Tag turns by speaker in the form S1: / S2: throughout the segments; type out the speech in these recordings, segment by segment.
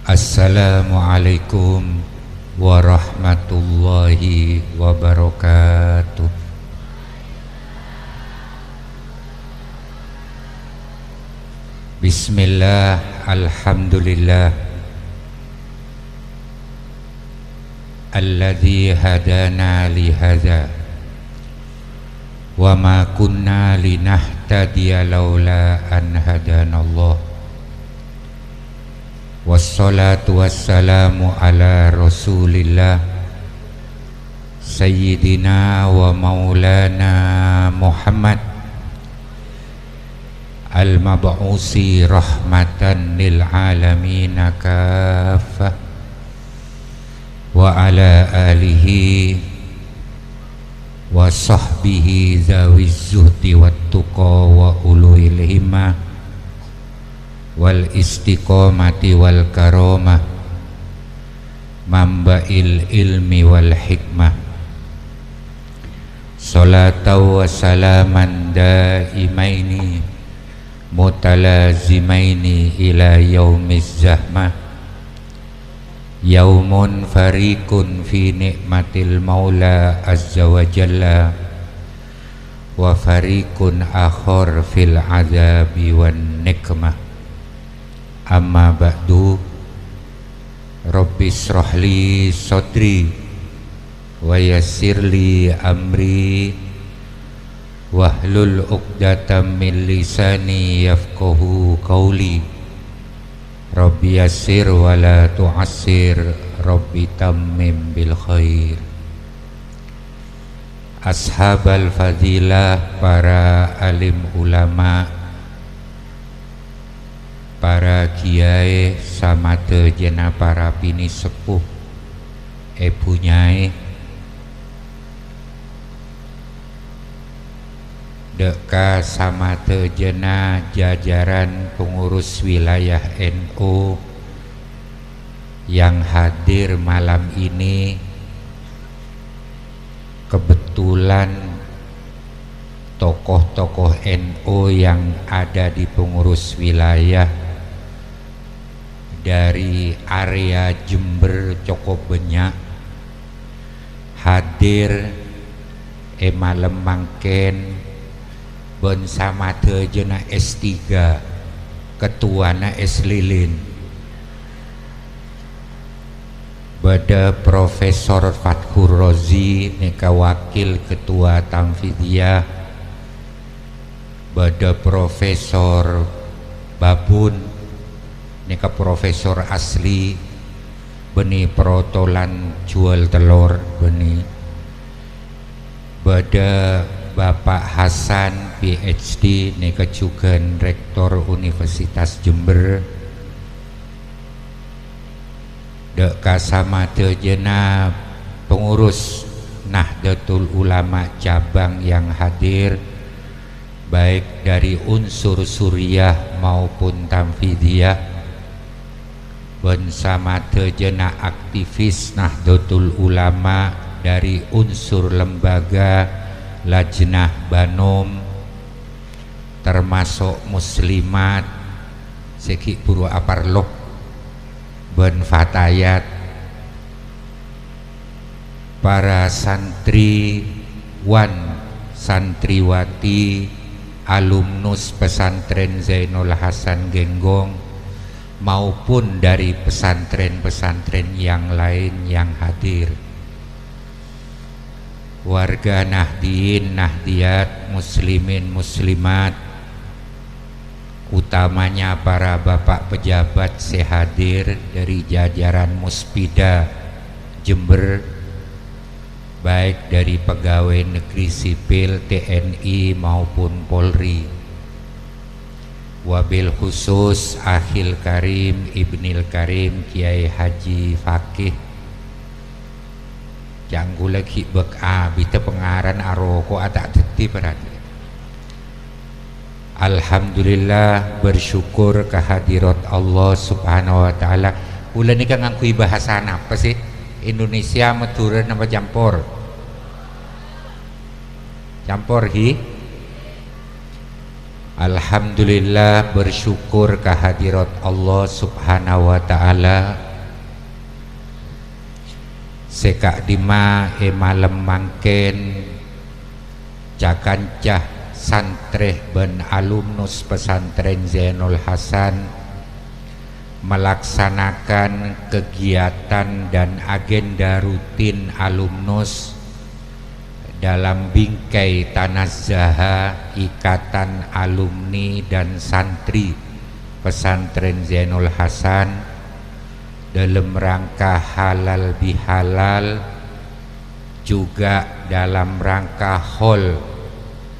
S1: Assalamualaikum warahmatullahi wabarakatuh. Bismillah, alhamdulillah, alladzi hadana li hadza wa ma kunna linahtadiya laula an hadanallah. Wassalatu wassalamu ala rasulillah sayyidina wa maulana Muhammad al-mab'usi rahmatan lil alamin kaffah wa ala alihi wa sahbihi zawiz zuhdi wat tuqa wa ulul himmah wal istiqomati wal karamah mamba'il ilmi wal hikmah. Salatu wa salaman daimaini mutalazimaini ila yaumiz zahmah. Yaumun farikun fi nikmatil maula azza wa jalla wa farikun akhar fil azabi wan nikmah. Amma ba'du, Rabbi shrahli sadri wa yassirli amri wahlul uqdatam min lisani yafqahu qawli. Rabbi yassir wa la tu'assir, Rabbi tammim bil khair. Ashabal fadilah, para alim ulama, para kiai samate jena para bini sepuh punyai deka samate jena jajaran pengurus wilayah NU yang hadir malam ini. Kebetulan tokoh-tokoh NU yang ada di pengurus wilayah dari area Jember cukup banyak hadir malam mangken ben samate jena S3 ketuana S Lilin bada Profesor Fathur Rozi nika wakil ketua Tamfidiyah, bada Profesor Babun nika profesor asli beni perotolan jual telur beni, bada Bapak Hasan PhD nika juga rektor Universitas Jember, dek kasamate jena pengurus Nahdlatul Ulama cabang yang hadir baik dari unsur Suriah maupun Tamfidiyah, ben samate jena aktivis Nahdlatul Ulama dari unsur lembaga Lajnah Banom termasuk muslimat seki puru aparlok ben fatayat, para santriwan santriwati alumnus pesantren Zainul Hasan Genggong maupun dari pesantren-pesantren yang lain yang hadir, warga Nahdien Nahdiyat, muslimin muslimat, utamanya para bapak pejabat sehadir dari jajaran Muspida Jember, baik dari pegawai negeri sipil TNI maupun Polri. Wabil khusus Akhil Karim Ibnil Karim Kiai Haji Fakih janggu lagi bek bita pengaran aroko atak teti berarti. Alhamdulillah, bersyukur kehadirat Allah subhanahu wa ta'ala. Ulah ni kan ngangkui bahasa apa sih? Indonesia Madura nama campur Alhamdulillah bersyukur kehadirat Allah subhanahu wa ta'ala. Sekak dima malam mangken cakancah santreh ben alumnus pesantren Zainul Hasan melaksanakan kegiatan dan agenda rutin alumnus dalam bingkai Tanazzaha Ikatan Alumni dan Santri Pesantren Zainul Hasan dalam rangka halal bihalal, juga dalam rangka haul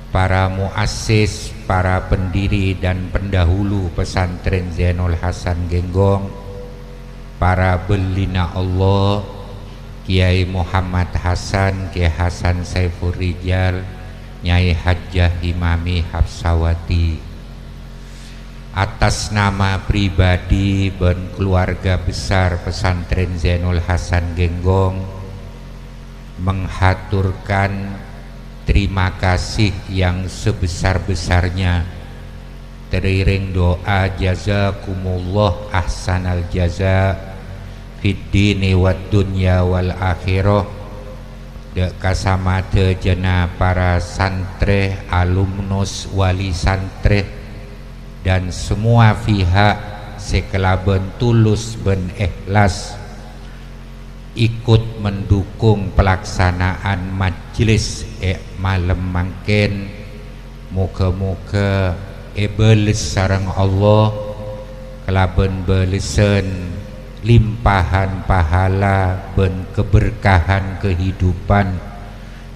S1: para muassis, para pendiri dan pendahulu Pesantren Zainul Hasan Genggong, para belina Allah Kiai Muhammad Hasan, Kiai Hasan Saiful Rijal, Nyai Hajjah Imami Hafsawati. Atas nama pribadi dan keluarga besar Pesantren Zainul Hasan Genggong menghaturkan terima kasih yang sebesar-besarnya, teriring doa jazakumullah ahsanal jaza fid dini wad dunya wal akhirah dek kasamate jena para santre, alumnus, wali santre dan semua pihak sekelaben tulus ben ikhlas ikut mendukung pelaksanaan majelis malam mangken. Muka-muka beles sareng Allah kelaben belesen limpahan pahala ben keberkahan kehidupan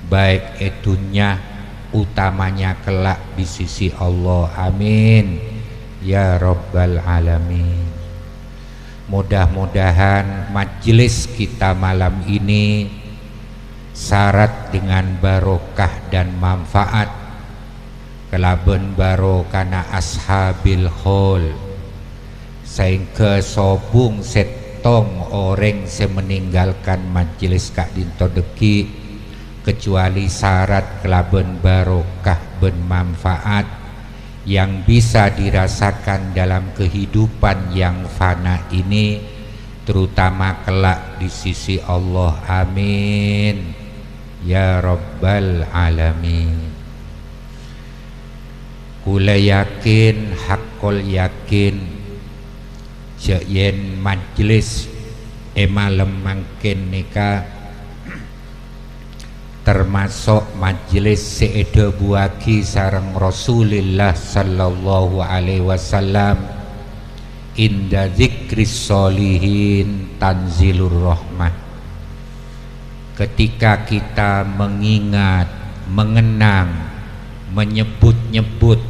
S1: baik etunya utamanya kelak di sisi Allah. Amin ya rabbal alamin. Mudah-mudahan majelis kita malam ini syarat dengan barokah dan manfaat kelaben barokana ashabil khol, sehingga sobung setong orang semeninggalkan majelis kak dinto deki kecuali syarat kelaben barokah ben manfaat yang bisa dirasakan dalam kehidupan yang fana ini, terutama kelak di sisi Allah. Amin ya rabbal alamin. Kula yakin, hakul yakin, yen majelis malam mangken nika termasuk majelis seeda buaki sareng Rasulullah sallallahu alaihi wasallam inda dzikris sholihin tanzilur rahmah. Ketika kita mengingat, mengenang, menyebut-nyebut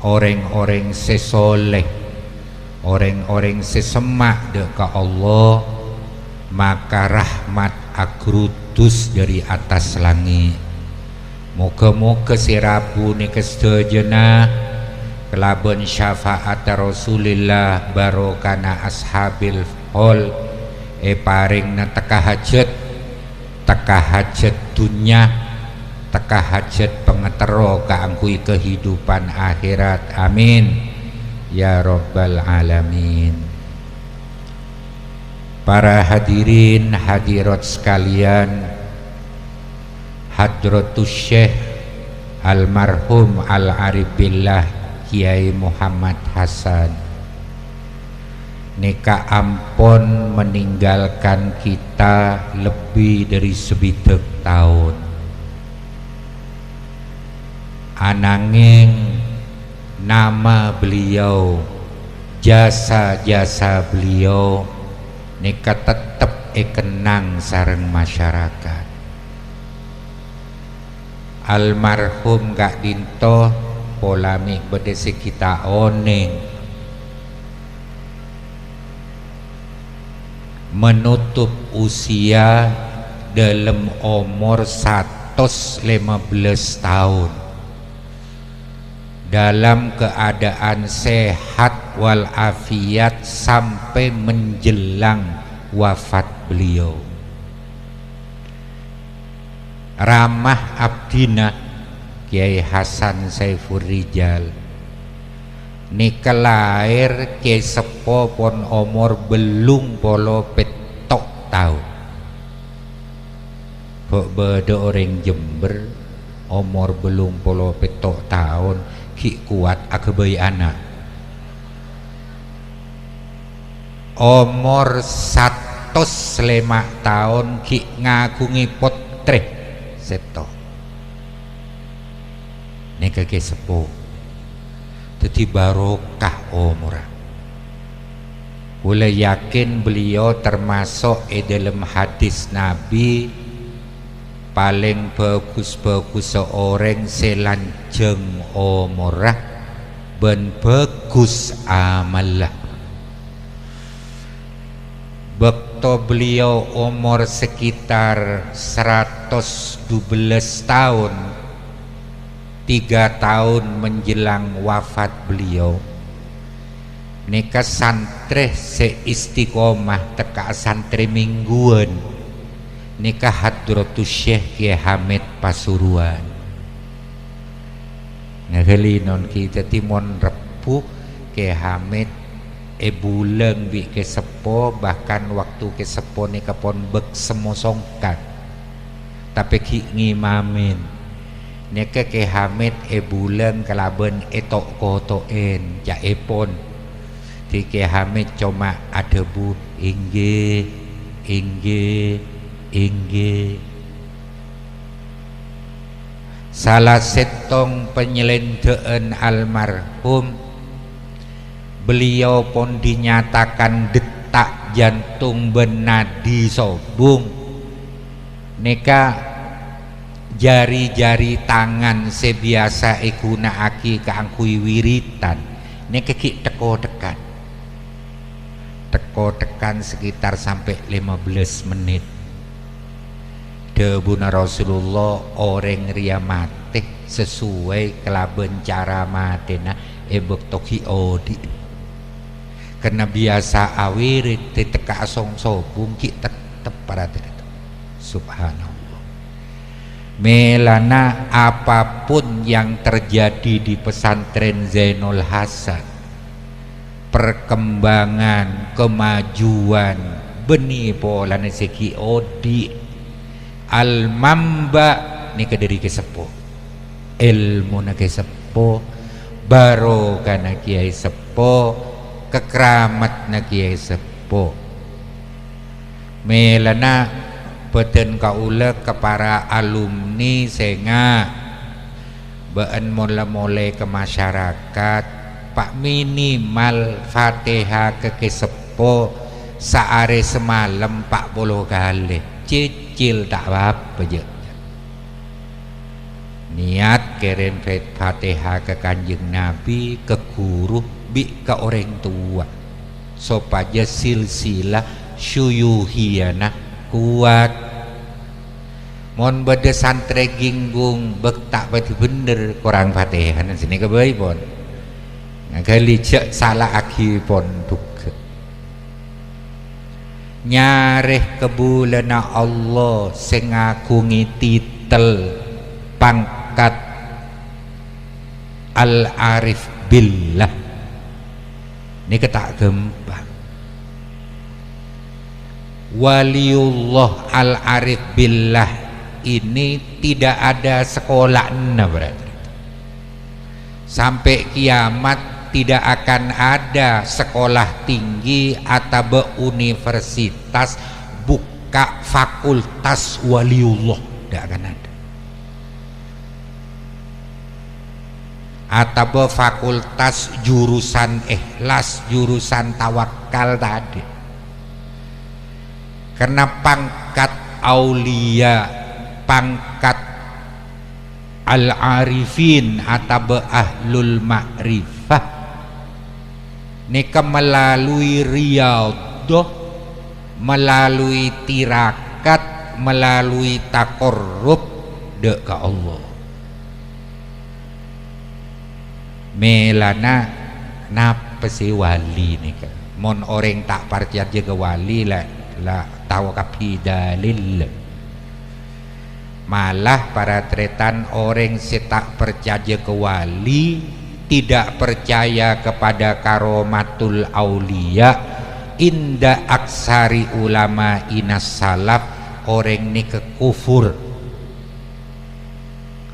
S1: orang-orang sesoleh, orang-orang sesemak deka Allah, maka rahmat agrutus dari atas langit. Moga-moga sirabu ni kesejena kelaban syafaat Rasulillah barokana ashabil hol paring na teka hajat dunya, teka hajat pengetero kaangkui kehidupan akhirat. Amin ya rabbal alamin. Para hadirin hadirat sekalian, Hadratus Syekh almarhum Al-Arif Billah Kiai Muhammad Hasan nika ampun meninggalkan kita lebih dari sebitek tahun. Ananging nama beliau, jasa-jasa beliau nika tetep kenang sareng masyarakat. Almarhum Kak Dinto polamik bedesi kita oneng menutup usia dalam umur 115 tahun dalam keadaan sehat walafiat sampai menjelang wafat beliau. Ramah abdina Kiai Hasan Saiful Rijal nika lahir ke sepo pon umur belum polo petok tahun. Beda orang Jember umur belum polo petok tahun ki kuat akabai anak. Umur 105 tahun ki ngagungi potre seto. Nika ke sepo. Jadi barokah umur. Kula yakin beliau termasuk dalam hadis Nabi paling bagus-bagus seorang selanjeng umurah ben bagus amalah. Waktu beliau umur sekitar 112 tahun, 3 tahun menjelang wafat beliau, nika santri seistiqomah teka santri mingguan nika Hadratus Syekh Kiai Hamid Pasuruan. Ngaheli non kita timon repu Kiai Hamid bulan bi ke sepo, bahkan waktu ke sepo nika pon bek semosongkat tapi ki ngimamin nika Kiai Hamid bulan kalaben etok kotoen jaepon di Kiai Hamid cuma ada bu ingge salah setong penyelendaan almarhum beliau pun dinyatakan detak jantung benadi sobung neka jari-jari tangan sebiasa igunaake kaangkui wiritan neka ki teko tekan sekitar sampai 15 menit. Debuna Rasulullah orang ria mati sesuai kelaben cara matena ebek toki odi. Karena biasa awirit teka asong sobung ki tetep para itu. Subhanallah. Melana apapun yang terjadi di pesantren Zainul Hasan, perkembangan, kemajuan benih pola seki odi al-mamba ni kediri kesepo ilmu na kesepo barokah na kiai sepo kekramat na kiai sepo melana beten kaula ke para alumni senga been mula-mula ke masyarakat pak minimal Fatihah ke kesepo saare semalam 40 kali cicil tak apa je niat keren Fatihah ke kanjeng Nabi ke guru bi ke orang tua supaya silsilah syuyuhiyana kuat mon bade santre ginggung bek tak berarti bener kurang Fatihah nan sini ke bayi pon kali cek salah aki pon duke nyareh kebulana Allah sing ngagungi titel pangkat al-arif billah ini ketak gempang waliullah al-arif billah ini tidak ada sekolahnya berarti sampai kiamat tidak akan ada sekolah tinggi atau universitas buka fakultas waliullah tidak akan ada atau fakultas jurusan ikhlas jurusan tawakal tadi karena pangkat aulia pangkat al-arifin atau ahlul ma'rifah nika melalui riyadhah melalui tirakat melalui takorrub dek ke Allah melana napa si wali nika mon orang tak percaya ke wali lah tahu kapidalil malah para tretan orang setak percaya ke wali tidak percaya kepada karomatul aulia inda aksari ulama inas salaf, orang ini kekufur.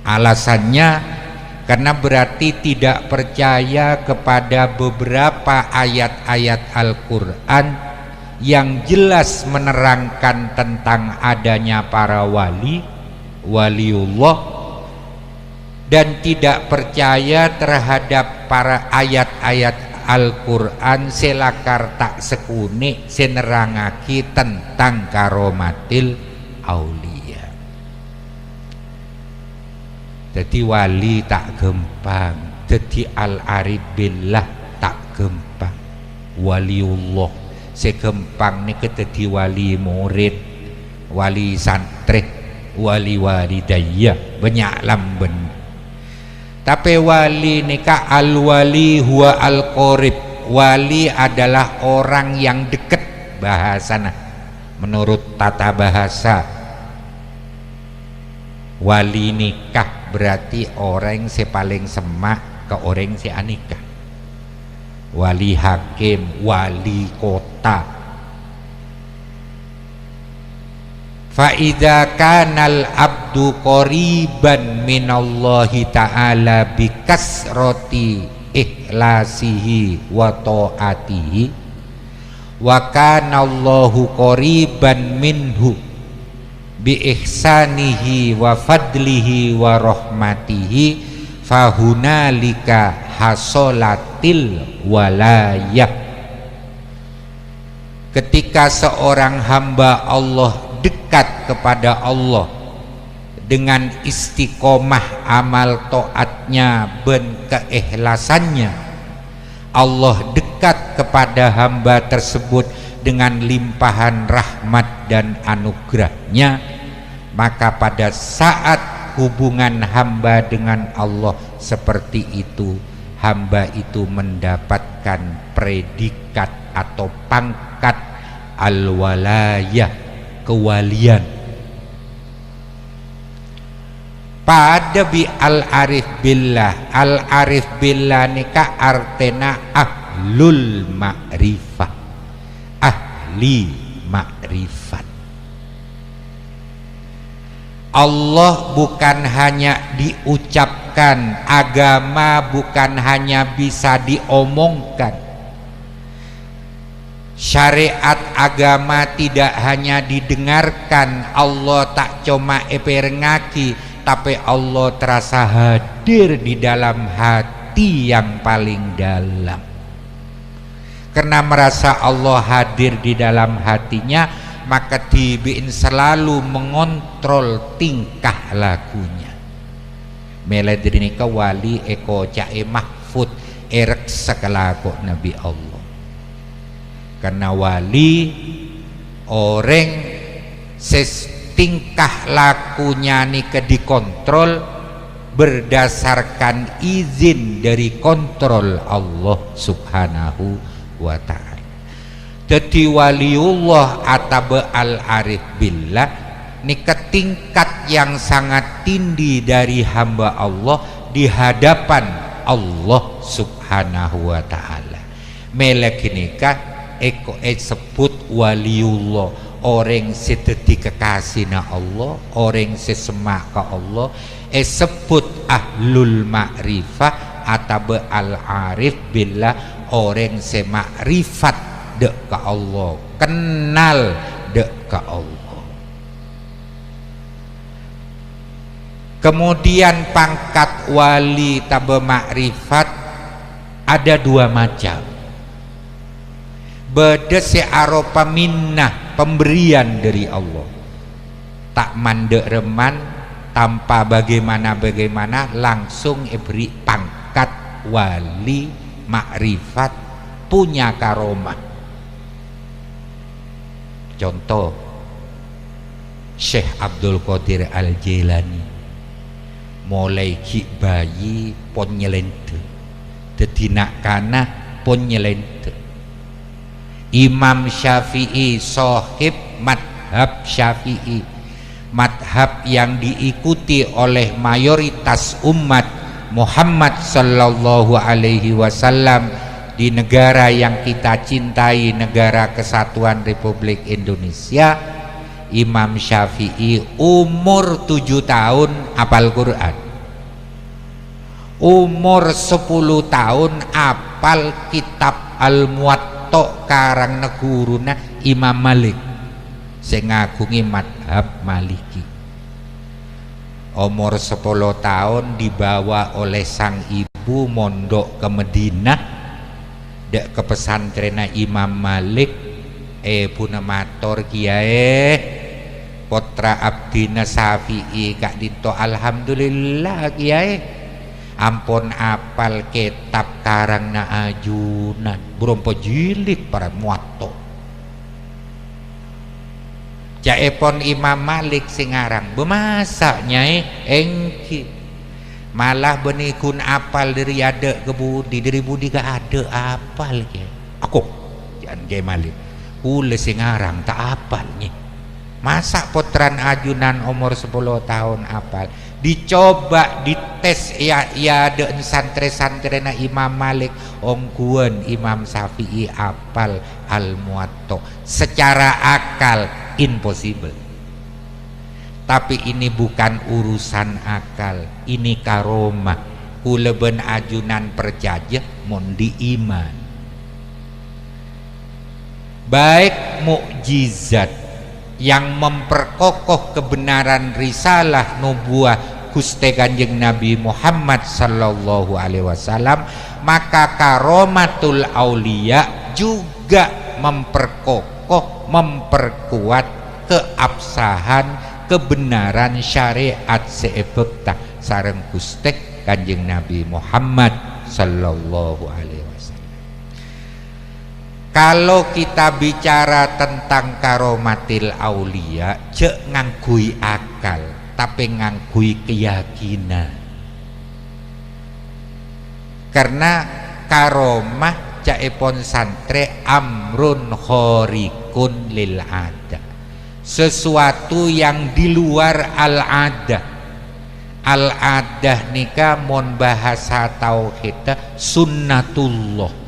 S1: Alasannya karena berarti tidak percaya kepada beberapa ayat-ayat Al-Quran yang jelas menerangkan tentang adanya para waliullah, dan tidak percaya terhadap para ayat-ayat Al-Quran selakar tak sekuni senerangaki tentang karomatil aulia. Jadi wali tak gampang, jadi al-arif billah tak gampang. Waliullah segempang ni jadi wali murid, wali santri, wali walidayah, banyak lamben. Tapi wali nikah al-wali huwa al-qorib. Wali adalah orang yang dekat, bahasana menurut tata bahasa. Wali nikah berarti orang yang paling semak ke orang yang anikah. Wali hakim, wali kota. Fa idza kanal abdu qoriban minallahi ta'ala bi kasrati ikhlasihi wa ta'atihi, wa kana Allahu qoriban minhu bi ihsanihi wa fadlihi wa rahmatihi, fahunalika hasolatil walayah. Ketika seorang hamba Allah dekat kepada Allah dengan istiqomah amal taatnya dan keikhlasannya, Allah dekat kepada hamba tersebut dengan limpahan rahmat dan anugerahnya, maka pada saat hubungan hamba dengan Allah seperti itu, hamba itu mendapatkan predikat atau pangkat al-walayah, kewalian. Pada bi al-arif billah, al-arif billah nikah artena ahlul ma'rifah, ahli makrifat. Allah bukan hanya diucapkan, agama bukan hanya bisa diomongkan, syariat agama tidak hanya didengarkan. Allah tak cuma eperengaki, tapi Allah terasa hadir di dalam hati yang paling dalam. Karena merasa Allah hadir di dalam hatinya, maka dibiin selalu mengontrol tingkah lakunya. Meladrini ka wali eko cae mahfud erek sekelaku Nabi Allah. Karena wali orang tingkah lakunya nika dikontrol berdasarkan izin dari kontrol Allah Subhanahu wa ta'ala. Jadi waliullah atau al-arif billah ini tingkat yang sangat tinggi dari hamba Allah di hadapan Allah Subhanahu wa ta'ala. Melek nikah sebut waliullah, orang sededi kekasihna Allah, orang sesemak ke Allah. Sebut ahlul ma'rifah atau al-arif billah, orang semakrifat dek ke Allah, kenal dek ke Allah. Kemudian pangkat wali tabe makrifat ada dua macam. Beda searopa minnah, pemberian dari Allah, tak mandek reman tanpa bagaimana langsung beri pangkat wali makrifat, punya karomah. Contoh Syekh Abdul Qadir Al-Jailani, mulai ki bayi pon nyelente, dadi nak kana pon nyelente. Imam Syafi'i sahib madhab Syafi'i, madhab yang diikuti oleh mayoritas umat Muhammad sallallahu alaihi wasallam di negara yang kita cintai, negara Kesatuan Republik Indonesia. Imam Syafi'i umur 7 tahun hafal Quran, umur 10 tahun hafal kitab Al-Muwatta karang neguruna Imam Malik sing ngagungi madhab Maliki. Umur 10 tahun dibawa oleh sang ibu mondok ke Madinah, dek ke pesantren Imam Malik. Puna matur kiai putra abdina Syafi'i kak dito, alhamdulillah kiai ampun apal kitab karang na ajunan berompo jilid para muatto. Jaepon Imam Malik singarang bemasak nyai engki malah benikun apal dari ada ke budi, dari budi gak ada apal ke aku jangan kiai Malik ule singarang tak apalnya. Masa potran ajunan umur 10 tahun apal, dicoba dites ya ada santre-santre na Imam Malik ongkuan Imam Syafi'i apal Al-Muwatta secara akal impossible. Tapi ini bukan urusan akal, ini karomah. Kuleben ajunan perjajah mondi iman. Baik mukjizat yang memperkokoh kebenaran risalah nubuah Gusti Kanjeng Nabi Muhammad sallallahu alaihi wasallam, maka karomatul aulia juga memperkokoh, memperkuat keabsahan kebenaran syariat seebekta sareng Gusti Kanjeng Nabi Muhammad sallallahu alaihi wasallam. Kalau kita bicara tentang karomatil aulia, cek ngangkui akal, tapi ngangkui keyakinan. Karena karomah caepon santre amrun khorikun lil ada, sesuatu yang di luar al-adah. Al-adah nika mon bahasa tauhid sunnatullah,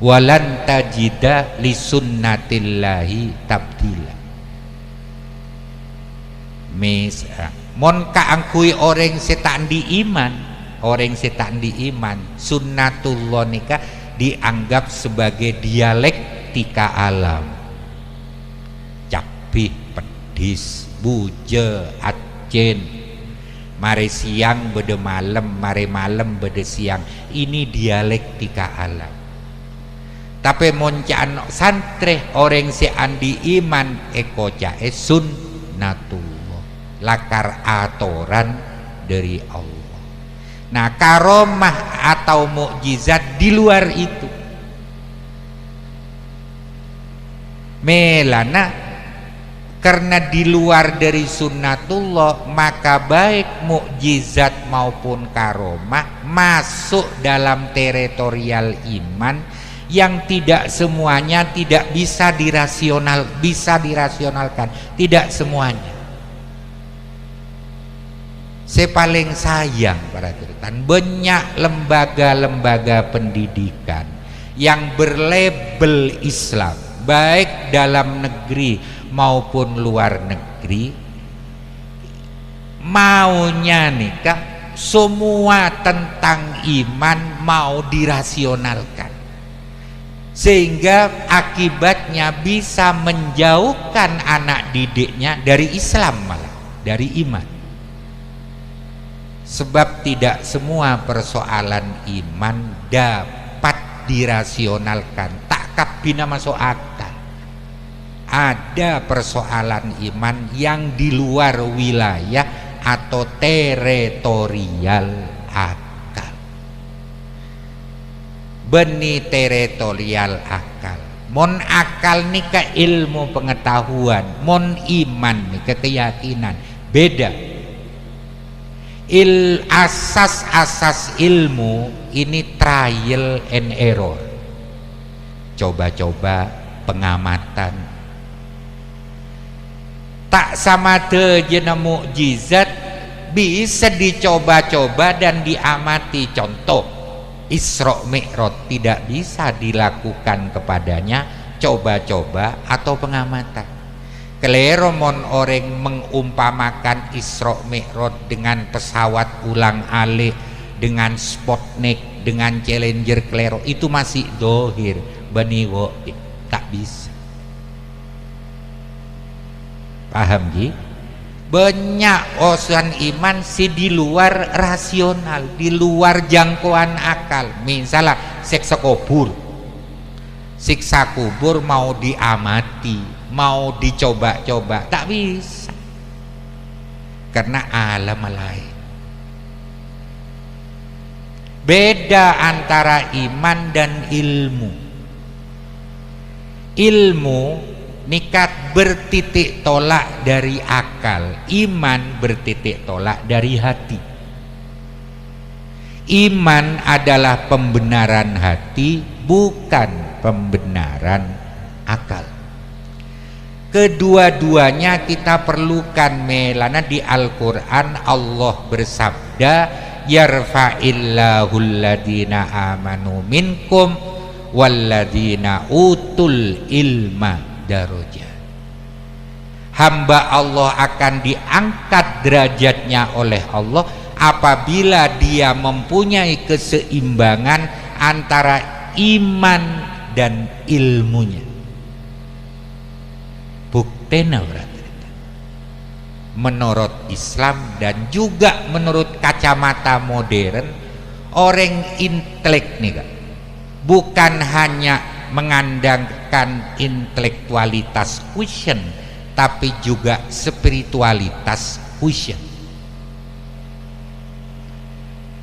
S1: walan tajida li sunnatillahi tabdila. Mon kaangkui orang setan di iman, orang setan di iman, sunnatullah nika dianggap sebagai dialektika alam. Capih, pedis, buje, acen, mare siang bede malam, mare malam bede siang. Ini dialektika alam. Tapi moncaan santre orang si andi iman eko jae sunnatullah, lakar atoran dari Allah. Nah karomah atau mukjizat di luar itu melana, karena di luar dari sunnatullah, maka baik mukjizat maupun karomah masuk dalam teritorial iman yang tidak semuanya tidak bisa dirasionalkan, tidak semuanya. Saya paling sayang para rekan, banyak lembaga-lembaga pendidikan yang berlabel Islam, baik dalam negeri maupun luar negeri, maunya nikah semua tentang iman mau dirasionalkan, sehingga akibatnya bisa menjauhkan anak didiknya dari Islam, malah dari iman. Sebab tidak semua persoalan iman dapat dirasionalkan, tak kabina masuk akal. Ada persoalan iman yang di luar wilayah atau teritorial akal. Beni teritorial akal. Mon akal nika ilmu pengetahuan, mon iman nika keyakinan, beda. Asas ilmu ini trial and error, coba-coba, pengamatan. Tak sama de jena mukjizat bisa dicoba-coba dan diamati. Contoh Isra Mi'raj tidak bisa dilakukan kepadanya coba-coba atau pengamatan. Keleromon orang mengumpamakan Isra Mi'raj dengan pesawat ulang-alik, dengan Sputnik, dengan Challenger klero, itu masih dohir baniwo, tak bisa. Paham Ji? Banyak urusan iman si di luar rasional, di luar jangkauan akal. Misalnya siksa kubur mau diamati, mau dicoba-coba, tak bisa karena alam lain. Beda antara iman dan ilmu. Ilmu nikat bertitik tolak dari akal, iman bertitik tolak dari hati. Iman adalah pembenaran hati, bukan pembenaran akal. Kedua-duanya kita perlukan. Melana di Al-Quran Allah bersabda, yarfa'illahu alladhina amanu minkum walladhina utul ilma darajat. Hamba Allah akan diangkat derajatnya oleh Allah apabila dia mempunyai keseimbangan antara iman dan ilmunya. Buktena berarti menurut Islam dan juga menurut kacamata modern, orang intelek nih Kak, bukan hanya mengandalkan intelektualitas quotient, tapi juga spiritualitas quotient.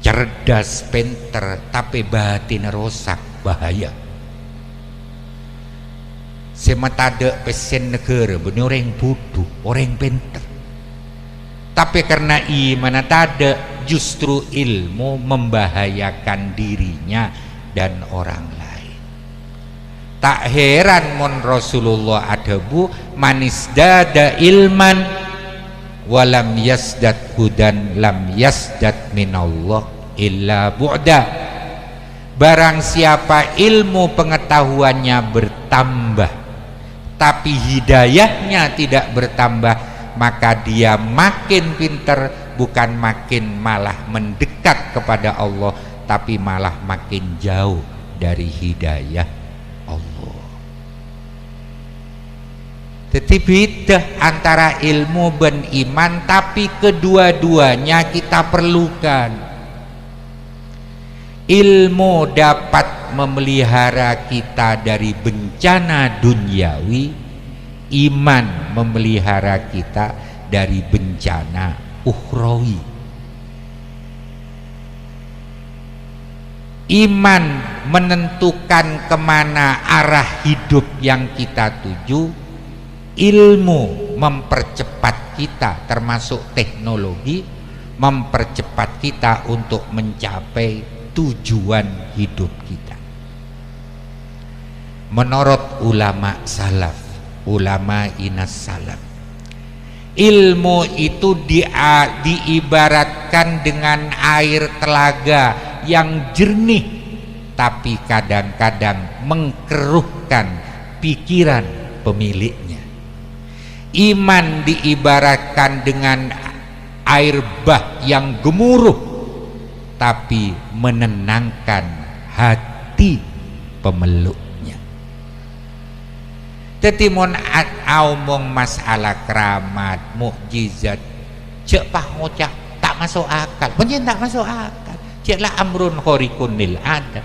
S1: Cerdas, pinter, tapi batin rusak, bahaya. Semetade pesen negara, bener orang bodoh, orang pinter. Tapi karena iman tada, justru ilmu membahayakan dirinya dan orang lain. Tak heran mon Rasulullah adabu manis dada ilman walam yasdad hudan lam yasdad minallah illa bu'da. Barang siapa ilmu pengetahuannya bertambah tapi hidayahnya tidak bertambah, maka dia makin pinter, bukan makin malah mendekat kepada Allah, tapi malah makin jauh dari hidayah Allah. Jadi beda antara ilmu dan iman, tapi kedua-duanya kita perlukan. Ilmu dapat memelihara kita dari bencana duniawi, iman memelihara kita dari bencana ukhrawi. Iman menentukan kemana arah hidup yang kita tuju, ilmu mempercepat kita, termasuk teknologi mempercepat kita untuk mencapai tujuan hidup kita. Menurut ulama salaf, ulama inas salaf, ilmu itu diibaratkan dengan air telaga yang jernih, tapi kadang-kadang mengkeruhkan pikiran pemiliknya. Iman diibaratkan dengan air bah yang gemuruh, tapi menenangkan hati pemeluknya. Tetimun omong masalah keramat, mukjizat, cek pah ngocak tak masuk akal, bener tak masuk akal. Ceklah amrun khorikunil ada,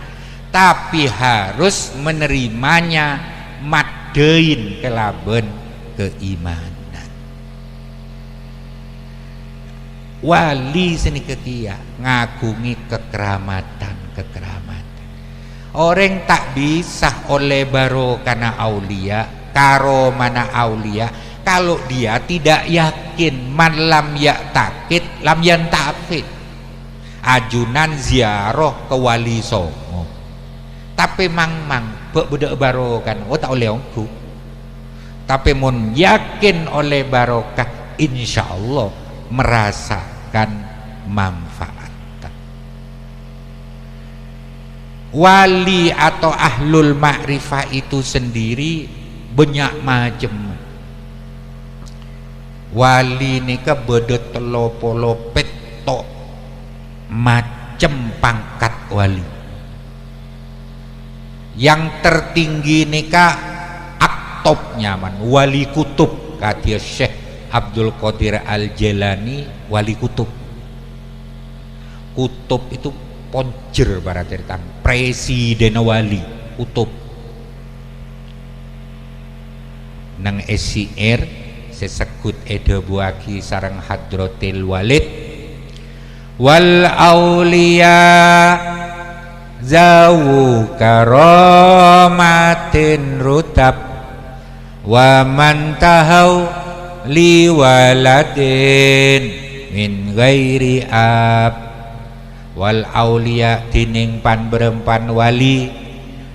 S1: tapi harus menerimanya madein kelaben keimanan. Wali seni kekia ngagungi kekeramatan. Orang tak bisa oleh barokana aulia, karo mana aulia, kalau dia tidak yakin. Man lam ya takit lam yan tafid. Ajunan ziarah ke wali songo, tapi mang bedek barokan, oh tak oleh ongku. Tapi mun yakin oleh barokah, insya Allah merasa merasakan manfaat. Wali atau ahlul ma'rifah itu sendiri banyak macam. Wali nika beda telopolo petok macam pangkat wali. Yang tertinggi nika aktop nyaman, wali kutub, kata Syekh Abdul Qadir Al-Jailani, wali kutub. Kutub itu ponjer para cerita, presiden wali kutub. Nang SCR sesekut eda buaki sarang Hadratil Walid wal auliya zawu karamatin rutab wa man tahau li waladin min ghairi ab wal auliya tining pan berempan wali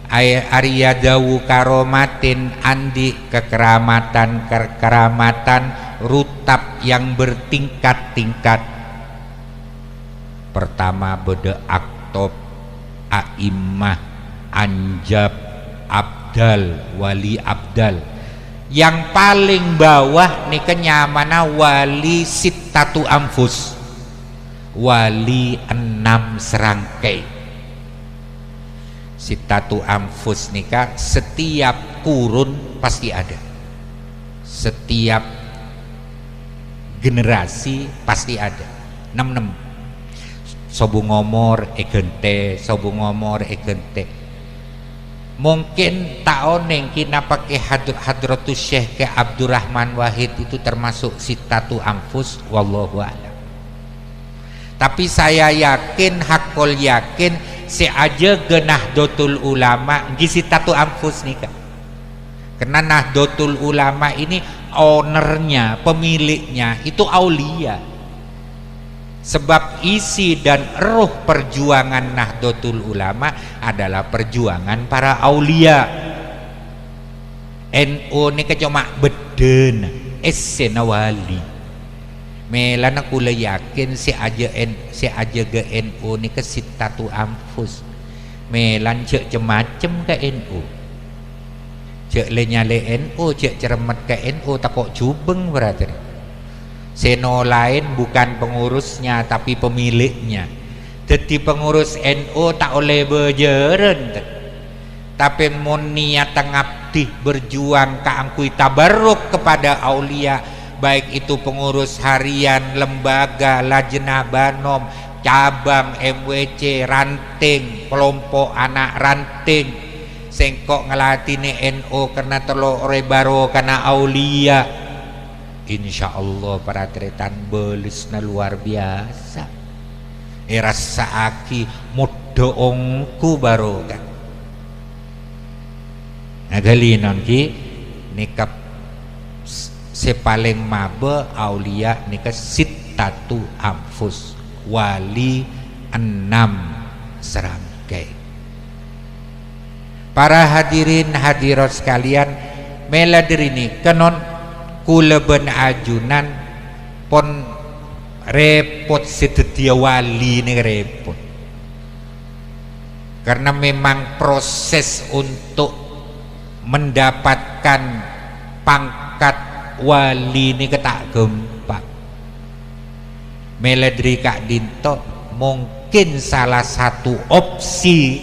S1: Arya dawu karomatin andi kekeramatan rutab yang bertingkat-tingkat. Pertama beda aktop, a'immah, anjab, abdal, wali abdal. Yang paling bawah nih kenyamana wali sittatu anfus, wali 6 serangkai. Sittatu anfus nikah setiap kurun pasti ada, setiap generasi pasti ada. 6 sobu ngomor egente, sobu ngomor egente. Mungkin taoneng kina pakai hadratus Syekh ke Abdurrahman Wahid itu termasuk sittatu anfus, wallahu a'lam. Tapi saya yakin, hakul yakin, si aja ke Nahdlatul Ulama gisi tatu anfus nikah. Karena Nahdlatul Ulama ini ownernya, pemiliknya itu aulia. Sebab isi dan ruh perjuangan Nahdlatul Ulama adalah perjuangan para aulia. NU nikah cuma beden esena wali. Melana kula yakin si aja ke NU ni ke sittatu anfus. Melan cek cemacem ke NU. Cek le nyale NU, cek cermat ke NU takok cubeng berarti. Seno lain bukan pengurusnya tapi pemiliknya. Jadi pengurus NU tak oleh berjeren. Tapi mun niat ngabdi berjuang kaangkui tabarruk kepada aulia, baik itu pengurus harian, lembaga, lajnah banom, cabang, MWC, ranting, kelompok anak ranting, sengkok ngelatini NU karena telo rebaro karena aulia, insya Allah para tretan belisna luar biasa. Rasa aki mudo ongku baru kan. Nah galinon ki nikap sepaling mabe aulia nika sittatu anfus, wali 6 serangkai. Para hadirin hadirat sekalian, meladerini kenon kuleben ajunan pon repot setetia wali ini repot. Karena memang proses untuk mendapatkan pangkat wali ini ketak gempak. Meladri Kak Dinto mungkin salah satu opsi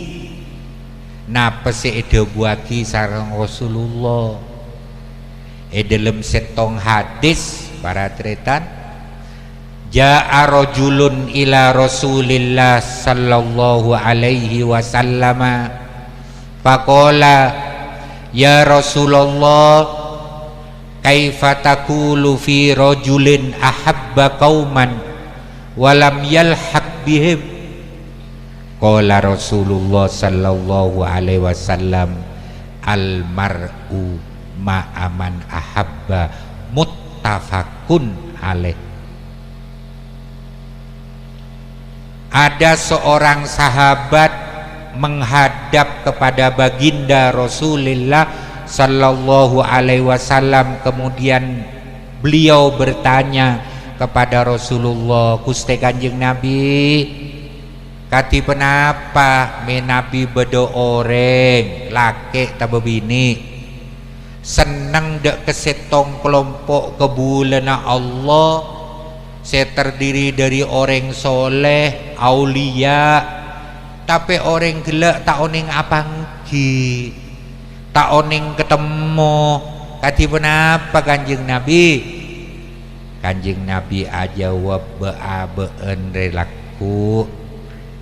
S1: napa ede buaki sareng Rasulullah dalam setong hadis para tretan ja'a rajulun ila Rasulillah sallallahu alaihi wasallam faqala ya Rasulullah kaifa taqulu fi rajulin ahabba qauman walam yalhaq bihim. Qala Rasulullah sallallahu alaihi wasallam al mar'u ma'aman ahabba muttafaqun alaih. Ada seorang sahabat menghadap kepada baginda Rasulullah sallallahu alaihi wasallam, kemudian beliau bertanya, kepada Rasulullah Gusti Kanjeng Nabi kati penapa me Nabi bedo oreng laki tabe bini seneng dek kesetong kelompok kebulana Allah saya terdiri dari orang soleh aulia tapi orang gelak tak oning apangki tak oning ketemu kati penapa Kanjeng Nabi aja been relaku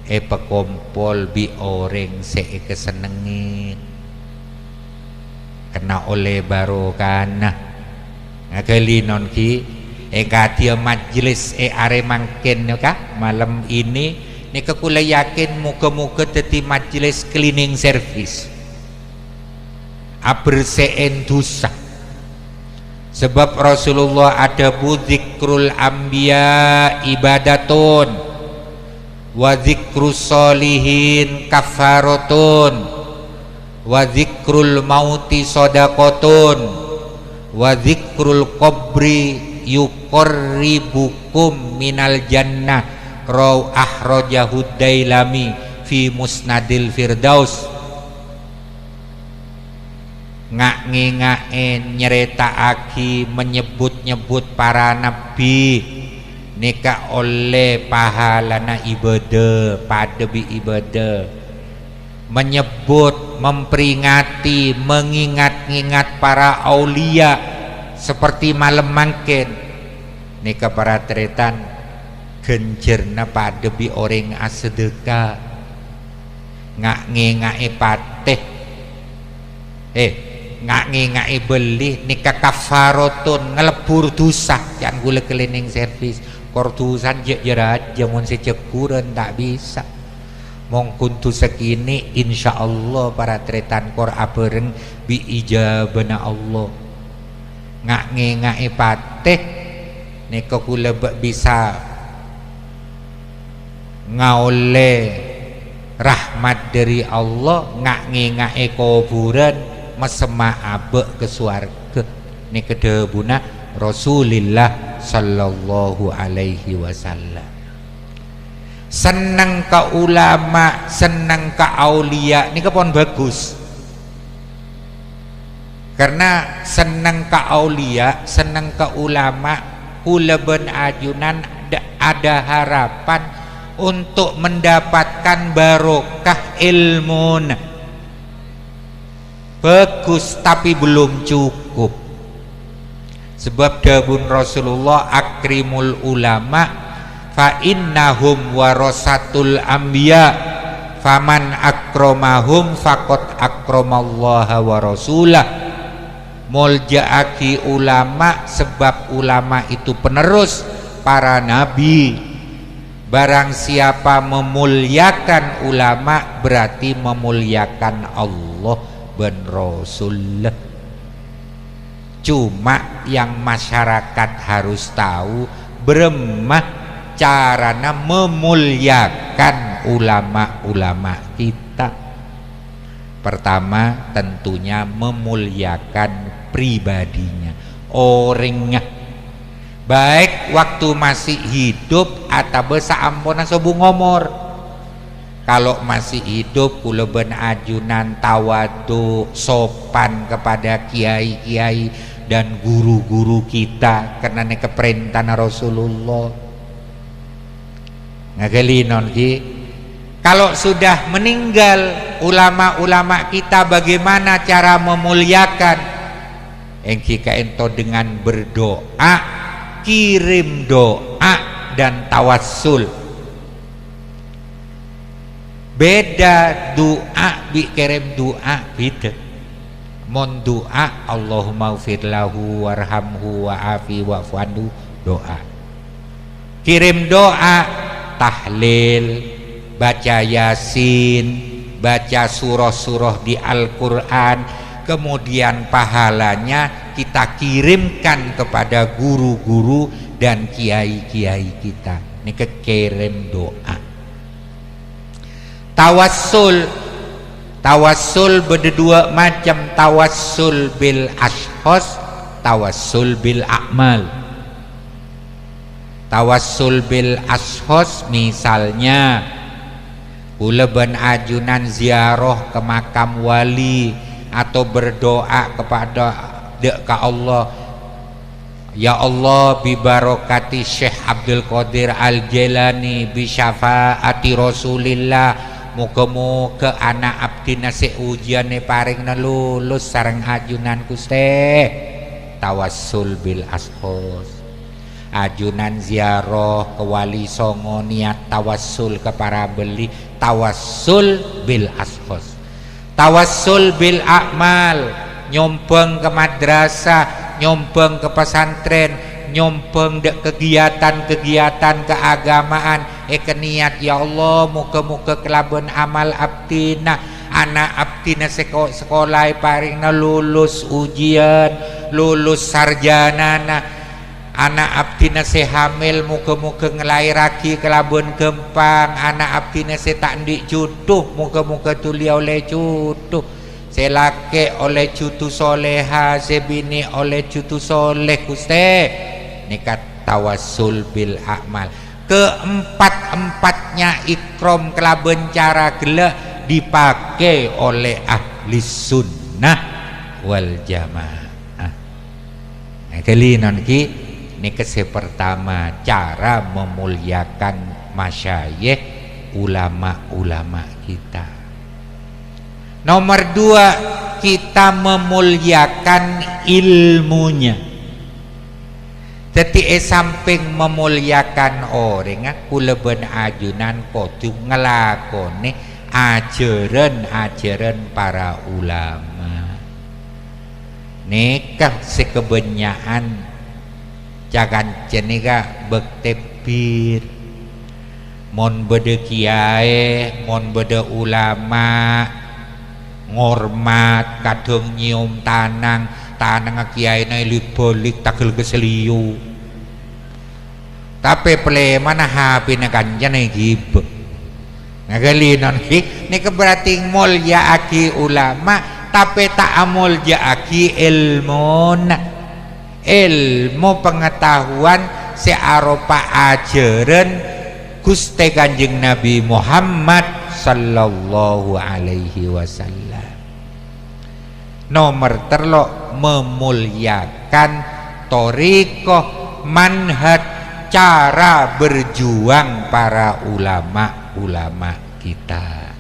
S1: pekompol bi orang se kesenengin kena oleh barokana ngakeli non ki katia majlis are mangken ka malam ini nika kula yakin muga-muga dadi majlis cleaning service aberseen dosa sebab Rasulullah ada zikrul anbiya ibadatun wa zikrus solihin kafaratun wa zikrul mauti sadaqatun wa zikrul qabri yuqarribukum minal jannah raw ahrajahu dailami fi musnadil firdaus ngaen nyeritaaki menyebut-nyebut para nabi nika oleh pahalana ibadah pada bi ibadah menyebut memperingati mengingat-ingat para aulia seperti malam mangken nika para tretan genjerna pada bi orang asedekah ngae pateh ngae beli nika kafaratun ngelebur dosa jangan gula cleaning service kortusan jerat jamun secekuran tak bisa mongkun tu sekini insyaallah para tretan kor abereng bi ijabana Allah ngae pateh nika kula bisa ngaole rahmat dari Allah ngae kuburan mesema abe ke surga ni kedebuna Rasulillah sallallahu alaihi wasallam seneng ka ulama seneng ka aulia ni pun bagus karena seneng ka aulia seneng ka ulama kula ben ajunan ada harapan untuk mendapatkan barokah ilmu bagus tapi belum cukup sebab dawuh Rasulullah akrimul ulama fa innahum warasatul anbiya faman akramahum faqad akramallaha wa rasulah muljaaki ulama sebab ulama itu penerus para nabi barang siapa memuliakan ulama berarti memuliakan Allah dan Rasul. Cuma yang masyarakat harus tahu beremah carana memuliakan ulama-ulama kita. Pertama tentunya memuliakan pribadinya orangnya baik waktu masih hidup atau saampunan sobu ngomor. Kalau masih hidup kula ben ajunan tawadu sopan kepada kiai-kiai dan guru-guru kita karena ini keperintah Rasulullah ngagelinon ki kalau sudah meninggal ulama-ulama kita bagaimana cara memuliakan engki ento dengan berdoa kirim doa dan tawassul beda doa bi kirim doa beda mon doa Allahumma ghfir lahu warhamhu wa'afi wa'fu anhu doa kirim doa tahlil baca yasin baca surah-surah di Al-Quran kemudian pahalanya kita kirimkan kepada guru-guru dan kiai-kiai kita ini kekirim doa. Tawassul berdua macam tawassul bil ashkhas tawassul bil a'mal Tawassul bil ashos, misalnya kula ben ajunan ziarah ke makam wali atau berdoa kepada ke Allah, ya Allah bi barakati Syekh Abdul Qadir Al Jailani bi syafaati Rasulillah, muga-muga anak abdi nasi ujiane paringna lulus sareng ajunan Gusti. Tawassul bil ashos, ajunan ziarah ke wali songo, niat tawassul ke para beli, tawassul bil ashos. Tawassul bil a'mal, nyompeng ke madrasah, nyompeng ke pesantren, nyompeng dek kegiatan-kegiatan keagamaan, niat ya Allah muga-muga kelaban amal abdina, anak abdina sekolah paringna lulus ujian, lulus sarjanana, anak abdina hamil muga-muga ngelairaki kelaban gempang, anak abdina tak ndik jutuh muga-muga tuli oleh jutuh, selake oleh cutu soleha, sebini oleh cutu soleh Gusti. Nikat tawassul bil a'mal. Keempat-empatnya ikrom kelaben cara gela dipakai oleh ahli sunnah wal jamaah. Nah, kali nanti ini kese pertama cara memuliakan masyayikh, ulama-ulama kita. Nomor dua, kita memuliakan ilmunya. Jadi samping memuliakan orang, kula ben ajunan kudu ngelakoni ajaran para ulama. Nikah sekebenyaan jangan jenika bektebir, mon bede kiai, mon bede ulama, ngormat kadung nyium tanang kiai na libolik takil keseliu, tapi pele mana hapi na kanja na gibek ngagalinan ini berarti mulya aki ulama tapi tak mulya aki ilmu pengetahuan searupa ajaran Gusti Kanjeng Nabi Muhammad sallallahu alaihi wasallam. Nomor terlo, memuliakan thariqah, manhaj, cara berjuang para ulama-ulama kita.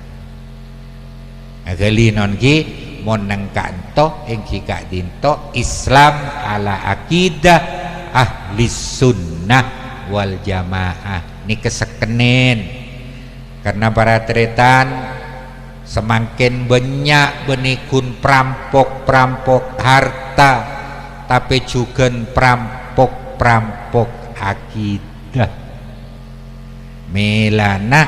S1: Agalinon ki mon nang kanto ing kika dinto Islam ala akidah ahli sunnah wal jamaah. Ini kesekenen karena para tretan semakin banyak benikun perampok harta, tapi juga perampok akidah. Melana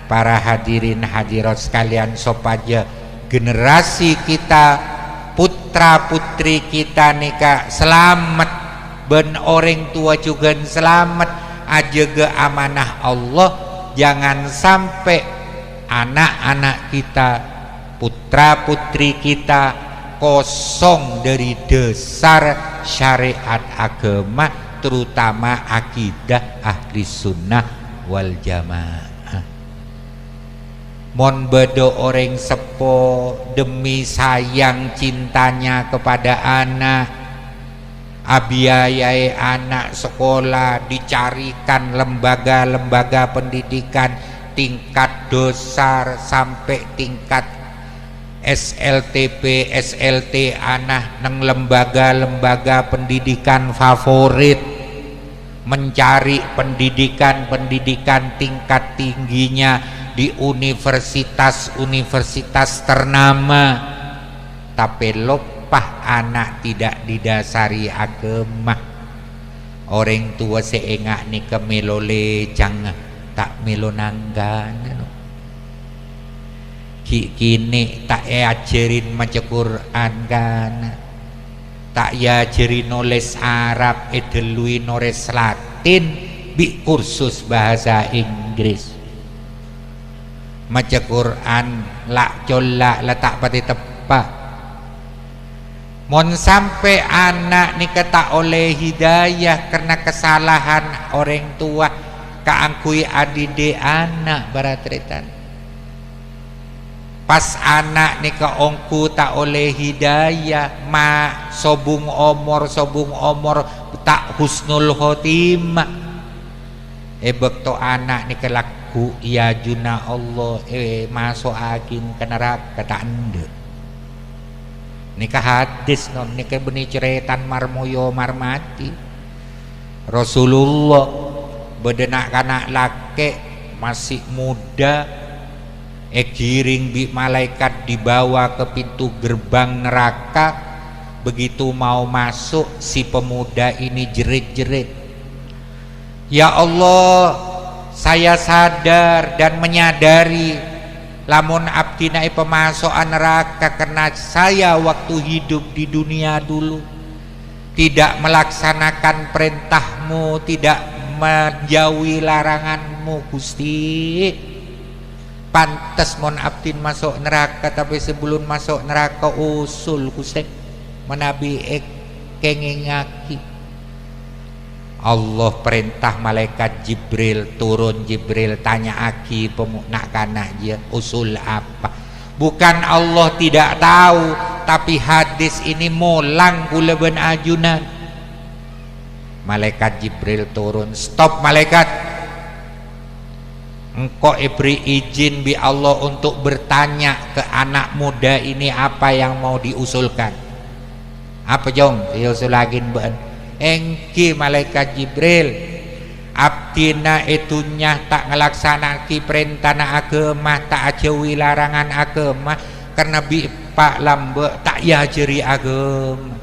S1: para hadirin hadirat sekalian, sopaja generasi kita, putra putri kita nika selamat, ben orang tua juga selamat, ajaga amanah Allah. Jangan sampai anak-anak kita, putra putri kita kosong dari dasar syariat agama, terutama akidah ahli sunnah wal jamaah. Mon bedo orang sepo demi sayang cintanya kepada anak, abiayai anak sekolah, dicarikan lembaga-lembaga pendidikan tingkat dasar sampai tingkat SLTP, SLT anak neng lembaga-lembaga pendidikan favorit, mencari pendidikan tingkat tingginya di universitas ternama, tapi lopah anak tidak didasari agama. Orang tua seengak ni kemelole jangan tak melo nanggan. Kini tak ajarin maca Quran kan, tak ajarin nulis Arab, edelui nulis Latin, bi kursus bahasa Inggris. Maca Quran lak colak la tak pati tepak. Mon sampai anak ni tak oleh hidayah karena kesalahan orang tua, kaangkui adide anak baratretan. Pas anak ni ongku tak oleh hidayah, ma sobung omor tak husnul khotimah. Bekto anak ni laku ya juna Allah masuk akin ke neraka tak ande. Nika hadis non nika benih ceretan marmoyo marmati. Rasulullah bedenak kanak laki masih muda, giring bi malaikat dibawa ke pintu gerbang neraka. Begitu mau masuk si pemuda ini jerit-jerit, ya Allah, saya sadar dan menyadari lamun abdi naik pemasukan neraka karena saya waktu hidup di dunia dulu tidak melaksanakan perintahmu, tidak menjauhi laranganmu Gusti. Pantes mon abdin masuk neraka, tapi sebelum masuk neraka usul Gusti menabi kengingaki. Allah perintah malaikat Jibril turun, Jibril tanya aki pemuknak kanak dia usul apa. Bukan Allah tidak tahu, tapi hadis ini molang kula ben ajunan. Malaikat Jibril turun, stop malaikat, engkau beri izin bi Allah untuk bertanya ke anak muda ini apa yang mau diusulkan. Apa jong diusulagin ben? Engki malaikat Jibril, abdina itunya tak ngelaksanaki perintah agama, tak ajawi larangan agama, karena bi pak lambe tak ya jeri agama,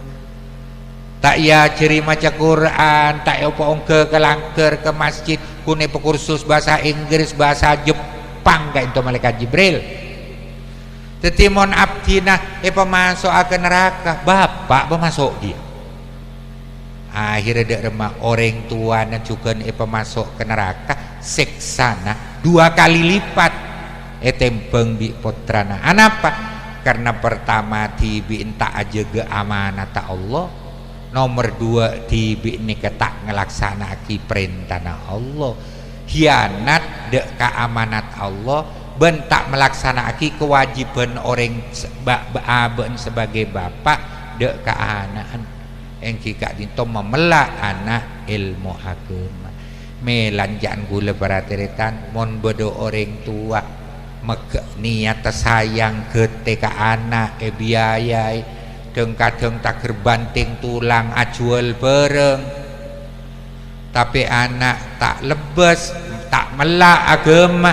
S1: tak ya jeri maca Quran, tak ya ke kelangker ke masjid kune pekursus bahasa Inggris, bahasa Jepang kayak itu malaikat Jibril. Tetimon abdina pemasuk ke neraka, bapak pemasuk dia. Akhirnya dek remah orang tua na juga pemasuk ke neraka, seksana 2 kali lipat tempeng bi putrana. Anapa? Karena pertama tibi tak aja ke amanat Allah, nomor 2 tibi ni tak ngelaksanaki perintah Allah, hianat dek ke amanat Allah, ben tak melaksanakan kewajiban orang sebagai bapak dek ke anak. Engki kak dinto memelak anak ilmu agama. Melanjaan gula barateritan mon bodo orang tua niat sayang ketika anak biayai kadang tak kerbanting tulang ajual bereng, tapi anak tak lebes tak melak agama,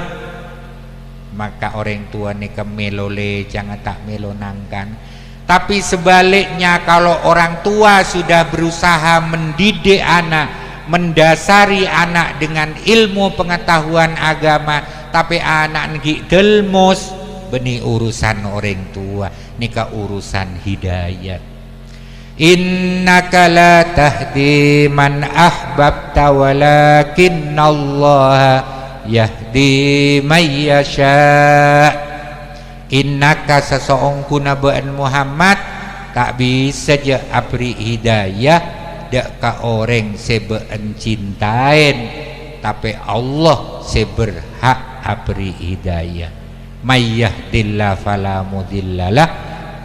S1: maka orang tua ni kemelole jangan tak melonangkan. Tapi sebaliknya kalau orang tua sudah berusaha mendidik anak, mendasari anak dengan ilmu pengetahuan agama, tapi anak ngi delmos benih urusan orang tua, nikah urusan hidayat. Innaka la tahdi man ahbabta walakinnallaha yahdi man yasha'. Innaka seseorang kuna ba'an Muhammad tak bisa je abri hidayah dak ka orang seba'an cintain, tapi Allah seberhak abri hidayah. May yahdillah fala mudhillalah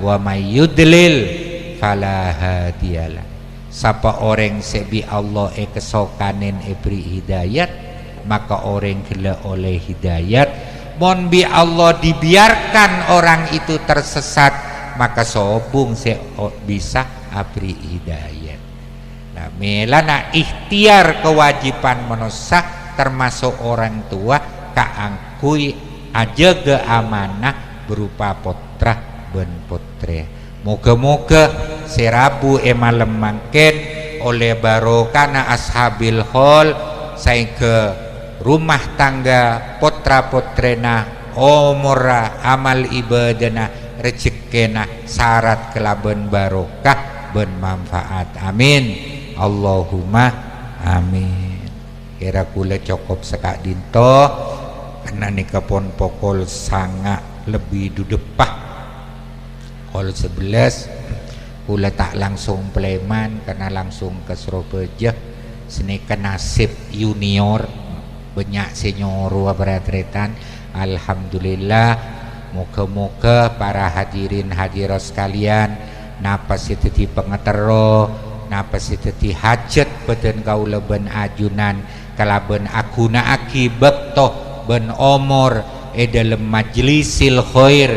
S1: wa may yudlil fala hadiyalah. Sapa orang sebi Allah kesokanen beri hidayat, maka orang kela oleh hidayat. Mon bi Allah dibiarkan orang itu tersesat, maka sobung se bisa abri hidayat. Nah, melana ikhtiar kewajiban manusia termasuk orang tua kaangkui aja ke amanah berupa putra ben putre. Moga-moga serabu malam mangken oleh barokana ashabil khol saya ke rumah tangga putra putrena omora amal ibadana rezekena syarat kelaben barokah ben manfaat. Amin Allahumma amin. Kira kula cukup sekak dinto karena nika pon pokol sangat lebih dudepah kol 11 Kula tak langsung Pleman karena langsung ke Surabaya sini ke nasib junior banyak senior beratretan. Alhamdulillah, moga-moga para hadirin hadirat sekalian napa siteti pengetero, napa siteti hajat beden kaula ben ajunan kalaben aguna akibat toh ben omor dalam majlisil khair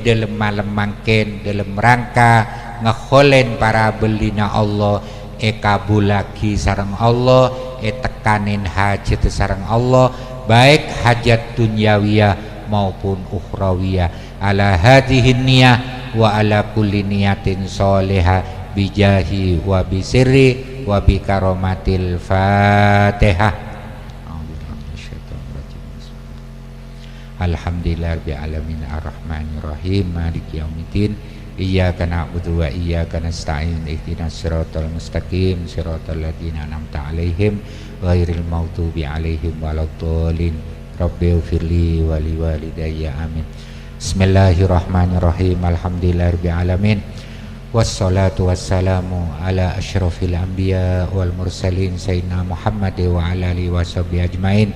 S1: dalam malam mangken dalam rangka ngekholen para belina Allah kabulaki sareng Allah tekanin hajat sareng Allah baik hajat dunyawiyah maupun ukhrawiyah ala hadhihi niyah wa ala kulli niyatin sholihah bijahi wa bisirri wa bikaromatil fatihah. Alhamdulillahirabbil alamin arrahmanir rahim maliki yaumiddin iyyaka na'budu wa iyyaka nasta'in ihdinas siratal mustaqim siratal ladzina an'amta 'alaihim ghairil maghdubi 'alaihim waladdallin rabbighfirli wa liwalidayya amin. Bismillahirrahmanirrahim alhamdulillahirabbil alamin wassalatu wassalamu ala asyrafil anbiya wal mursalin sayyidina Muhammad wa ala alihi washabihi ajmain.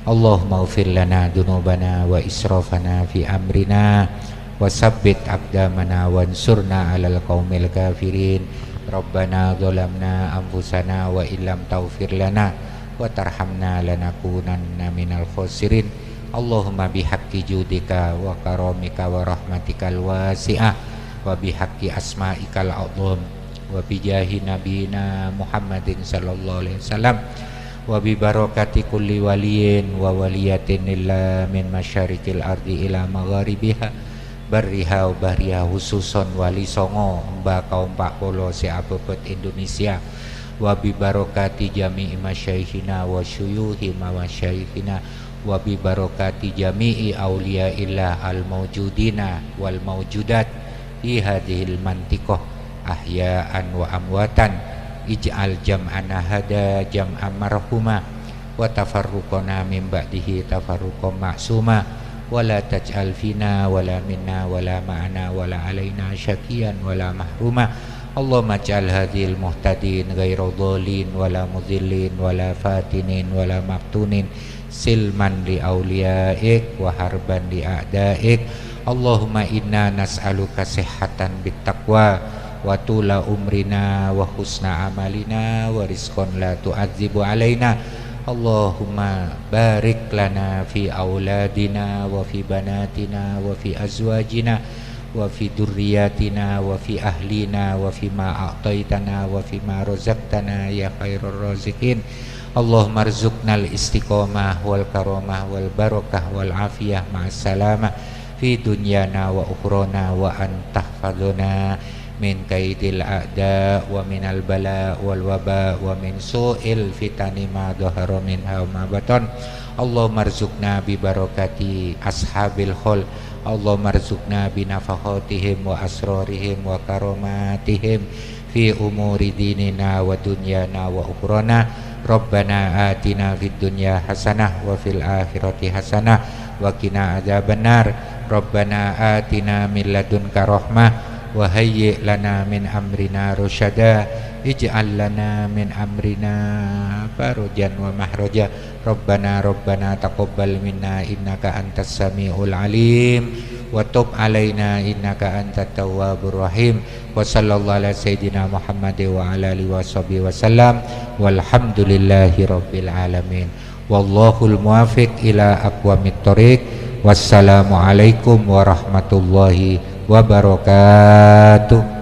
S1: Allahumma ighfir lana dzunubana wa israfana fi amrina wasabbit aqdamana wansurna 'alal qaumil kafirin. Rabbana zalamna anfusana wa illam taghfir lana wa tarhamna lanakunanna minal khosirin. Allahumma bihaqqi judika wa karamika wa rahmatikal wasi'ah wa bihaqqi asma'ikal a'zam wa bijahi nabiyina Muhammadin sallallahu alaihi wasallam wa bi barakati kulli waliyin wa waliyatin illa min masyarikil ardi ila magharibiha barriha wa bahriha khususon wali songo mbak kaum pak polo seabebet Indonesia wa bi barakati jami'i masyaikhina wa syuyuhi mawasyaikhina wa bi barakati jami'i auliyaillah al mawjudina wal mawjudat fi hadhil mantiqah ahya'an wa amwatan ij'al jam'ana hada jam'an marhuma wa tafarruqana min ba'dihi tafarruqan ma'suma wala taj'al fina wala minna wala ma'ana wala alaina syakiyan wala mahruma. Allahumma ja'al hadhil muhtadin ghairu dhalin wala mudhillin wala fatinin wala maftunin silman li awliyaik wa harban li a'daik. Allahumma inna nas'aluka sihhatan bittaqwa wa tula umrina wa husna amalina wa rizqan la tu'adzibu alaina. Allahumma barik lana fi auladina wa fi banatina wa fi azwajina wa fi durriyatina wa fi ahlina wa fi ma a'taitana wa fi ma razaqtana ya khairur raziqin. Allahumma rzuqnal istiqomah wal karamah wal barakah wal afiyah ma'as salamah fi dunyana wa ukhrana wa antahfaduna min kaidil a'da wa minal bala wal waba wa min su'il fitani ma dhahara minha wa ma batan. Allahumma rzuqna bi barakati ashabil khul. Allahumma rzuqna bi nafakhatihim wa asrarihim wa karamatihim fi umuri dinina wa dunyana wa ukhrana. Rabbana atina fid dunya hasanah wa fil akhirati hasanah wa qina adzabannar. Rabbana atina min ladunka rahmah wa hayyi' lana min amrina rusyada ij'al lana min amrina farajan wa mahraja. Rabbana taqabbal minna innaka antas samiul alim wa tub alaina innaka antat tawwabur rahim. Wa sallallahu ala sayyidina Muhammad wa ala alihi washabihi wasallam walhamdulillahi rabbil alamin. Wallahul muwaffiq ila aqwamit thoriq. Wassalamu alaikum warahmatullahi wabarakatuh.